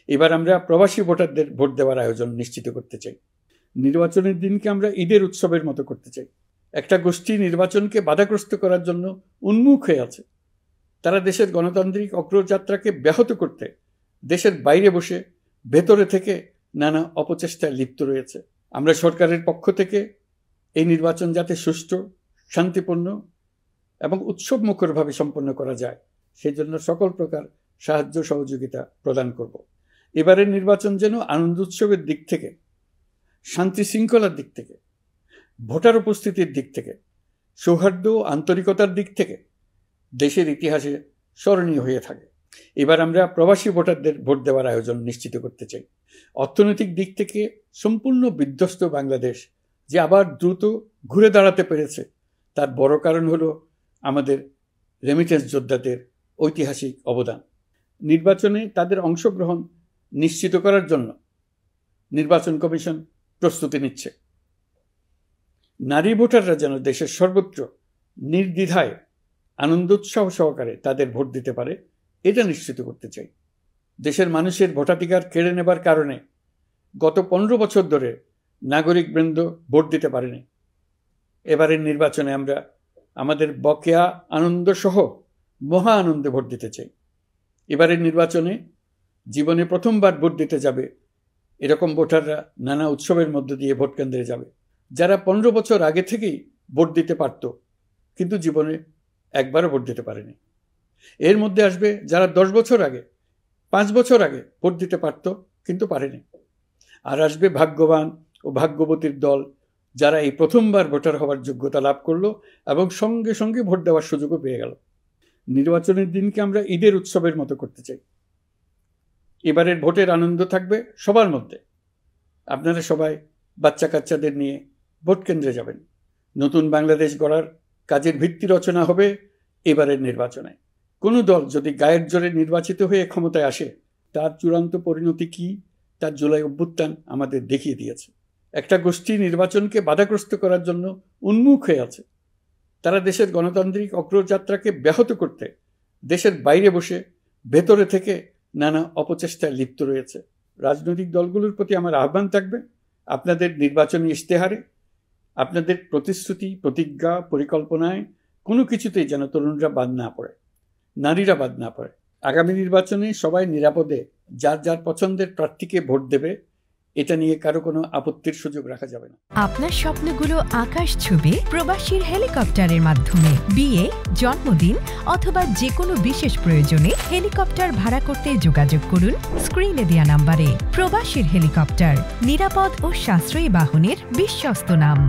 এবার আমরা প্রবাসী ভোটারদের ভোট দেওয়ার আয়োজন নিশ্চিত করতে চাই। নির্বাচনের দিনকে আমরা ঈদের উৎসবের মতো করতে চাই। একটা গোষ্ঠী নির্বাচনকে বাধাগ্রস্ত করার জন্য উন্মুখ হয়ে আছে। তারা দেশের গণতান্ত্রিক অগ্রযাত্রাকে ব্যাহত করতে দেশের বাইরে বসে ভেতরে থেকে নানা অপচেষ্টায় লিপ্ত রয়েছে। আমরা সরকারের পক্ষ থেকে এই নির্বাচন যাতে সুষ্ঠু, শান্তিপূর্ণ এবং উৎসবমুখরভাবে সম্পন্ন করা যায় সেই জন্য সকল প্রকার সাহায্য সহযোগিতা প্রদান করব। এবারের নির্বাচন যেন আনন্দ উৎসবের দিক থেকে, শান্তি শৃঙ্খলার দিক থেকে, ভোটার উপস্থিতির দিক থেকে, সৌহার্দ্য ও আন্তরিকতার দিক থেকে দেশের ইতিহাসে স্মরণীয় হয়ে থাকে। এবার আমরা প্রবাসী ভোটারদের ভোট দেওয়ার আয়োজন নিশ্চিত করতে চাই। অর্থনৈতিক দিক থেকে সম্পূর্ণ বিধ্বস্ত বাংলাদেশ যে আবার দ্রুত ঘুরে দাঁড়াতে পেরেছে তার বড় কারণ হলো আমাদের রেমিটেন্স যোদ্ধাদের ঐতিহাসিক অবদান। নির্বাচনে তাদের অংশগ্রহণ নিশ্চিত করার জন্য নির্বাচন কমিশন প্রস্তুতি নিচ্ছে। নারী ভোটাররা যেন দেশের সর্বত্র নির্দ্বিধায় আনন্দোৎসাহ সহকারে তাদের ভোট দিতে পারে এটা নিশ্চিত করতে চাই। দেশের মানুষের ভোটাধিকার কেড়ে নেবার কারণে গত 15 বছর ধরে নাগরিকবৃন্দ ভোট দিতে পারেনি। এবারের নির্বাচনে আমরা আমাদের বকেয়া আনন্দ সহ মহা আনন্দে ভোট দিতে চাই। এবারের নির্বাচনে জীবনে প্রথমবার ভোট দিতে যাবে এরকম ভোটাররা নানা উৎসবের মধ্য দিয়ে ভোট কেন্দ্রে যাবে। যারা 15 বছর আগে থেকেই ভোট দিতে পারত কিন্তু জীবনে একবারও ভোট দিতে পারেনি। এর মধ্যে আসবে যারা 10 বছর আগে, 5 বছর আগে ভোট দিতে পারত কিন্তু পারেনি। আর আসবে ভাগ্যবান ও ভাগ্যবতীর দল যারা এই প্রথমবার ভোটার হওয়ার যোগ্যতা লাভ করলো এবং সঙ্গে সঙ্গে ভোট দেওয়ার সুযোগও পেয়ে গেল। নির্বাচনের দিনকে আমরা ঈদের উৎসবের মতো করতে চাই। এবারের ভোটের আনন্দ থাকবে সবার মধ্যে। আপনারা সবাই বাচ্চা কাচ্চাদের নিয়ে ভোট কেন্দ্রে যাবেন। নতুন বাংলাদেশ গড়ার কাজের ভিত্তি রচনা হবে এবারের নির্বাচনে। কোনো দল যদি গায়ের জোরে নির্বাচিত হয়ে ক্ষমতায় আসে তার চূড়ান্ত পরিণতি কী তার জুলাই অভ্যুত্থান আমাদের দেখিয়ে দিয়েছে। একটা গোষ্ঠী নির্বাচনকে বাধাগ্রস্ত করার জন্য উন্মুখ হয়ে আছে। তারা দেশের গণতান্ত্রিক অগ্রযাত্রাকে ব্যাহত করতে দেশের বাইরে বসে ভেতরে থেকে নানা অপচেষ্টায় লিপ্ত রয়েছে। রাজনৈতিক দলগুলোর প্রতি আমার আহ্বান থাকবে, আপনাদের নির্বাচনী ইশতেহারে, আপনাদের প্রতিশ্রুতি, প্রতিজ্ঞা, পরিকল্পনায় কোনো কিছুতেই যেন তরুণরা বাদ না পড়ে, নারীরা বাদ না পড়ে। আগামী নির্বাচনে সবাই নিরাপদে যার যার পছন্দের প্রার্থীকে ভোট দেবে, এটা নিয়ে কারো কোনো আপত্তির সুযোগ রাখা যাবে না। আপনার স্বপ্নগুলো আকাশ ছুবে প্রবাসীর হেলিকপ্টারের মাধ্যমে। বিয়ে, জন্মদিন অথবা যে কোনো বিশেষ প্রয়োজনে হেলিকপ্টার ভাড়া করতে যোগাযোগ করুন স্ক্রিনে দেয়া নাম্বারে। প্রবাসীর হেলিকপ্টার, নিরাপদ ও সাশ্রয়ী বাহনের বিশ্বস্ত নাম।